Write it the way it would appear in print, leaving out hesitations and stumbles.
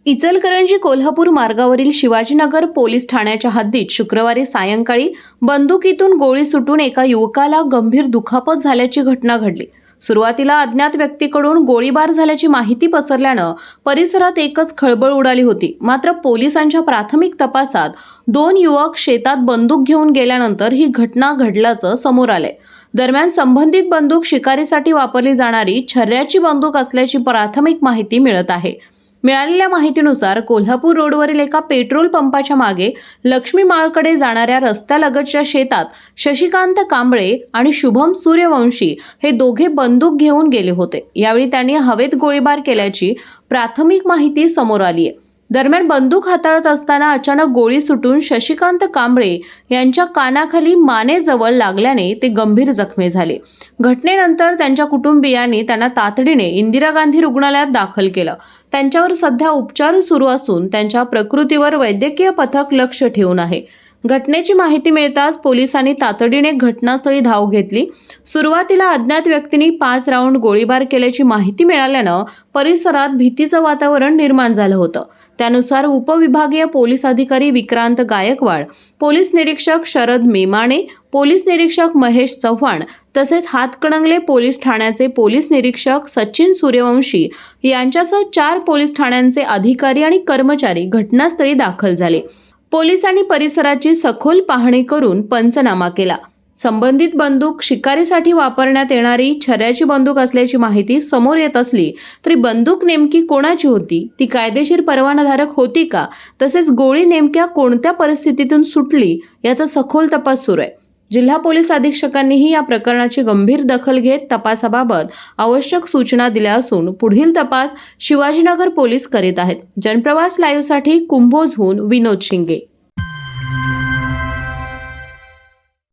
इचलकरंजी कोल्हापूर मार्गावरील शिवाजीनगर पोलीस ठाण्याच्या हद्दीत शुक्रवारी सायंकाळी बंदुकीतून गोळी सुटून एका युवकाला गंभीर दुखापत झाल्याची घटना घडली। सुरुवातीला अज्ञात व्यक्तीकडून गोळीबार झाल्याची माहिती पसरल्यानं परिसरात एकच खळबळ उडाली होती। मात्र पोलिसांच्या प्राथमिक तपासात 2 युवक शेतात बंदूक घेऊन गेल्यानंतर ही घटना घडल्याचं समोर आलंय। दरम्यान संबंधित बंदूक शिकारीसाठी वापरली जाणारी छर्याची बंदूक असल्याची प्राथमिक माहिती मिळत आहे। मिळालेल्या माहितीनुसार कोल्हापूर रोडवरील एका पेट्रोल पंपाच्या मागे लक्ष्मी माळकडे जाणाऱ्या रस्त्यालगतच्या शेतात शशिकांत कांबळे आणि शुभम सूर्यवंशी हे दोघे बंदूक घेऊन गेले होते। यावेळी त्यांनी हवेत गोळीबार केल्याची प्राथमिक माहिती समोर आली आहे। दरम्यान बंदूक हाताळत असताना अचानक गोळी सुटून शशिकांत कांबळे यांच्या कानाखाली मानेजवळ लागल्याने ते गंभीर जखमी झाले। घटनेनंतर त्यांच्या कुटुंबियांनी त्यांना तातडीने इंदिरा गांधी रुग्णालयात दाखल केलं। त्यांच्यावर सध्या उपचार सुरू असून त्यांच्या प्रकृतीवर वैद्यकीय पथक लक्ष ठेवून आहे। घटनेची माहिती मिळताच पोलिसांनी तातडीने घटनास्थळी धाव घेतली। सुरुवातीला अज्ञात व्यक्तींनी 5 राऊंड गोळीबार केल्याची माहिती मिळाल्यानं परिसरात भीतीचं वातावरण निर्माण झालं होतं। त्यानुसार उपविभागीय पोलीस अधिकारी विक्रांत गायकवाड, पोलीस निरीक्षक शरद मेमाणे, पोलीस निरीक्षक महेश चव्हाण तसेच हातकणंगले पोलीस ठाण्याचे पोलीस निरीक्षक सचिन सूर्यवंशी यांच्यासह 4 पोलीस ठाण्यांचे अधिकारी आणि कर्मचारी घटनास्थळी दाखल झाले। पोलिसांनी परिसराची सखोल पाहणी करून पंचनामा केला। संबंधित बंदूक शिकारीसाठी वापरण्यात येणारी छर्याची बंदूक असल्याची माहिती समोर येत असली तरी बंदूक नेमकी कोणाची होती, ती कायदेशीर परवानाधारक होती का, तसेच गोळी नेमक्या कोणत्या परिस्थितीतून सुटली याचा सखोल तपास सुरू आहे। जिल्हा पोलीस अधीक्षकांनीही या प्रकरणाची गंभीर दखल घेत तपासाबाबत आवश्यक सूचना दिल्या असून पुढील तपास शिवाजीनगर पोलीस करीत आहेत। जनप्रवास लाईव्हसाठी कुंभोजहून विनोद शिंगे।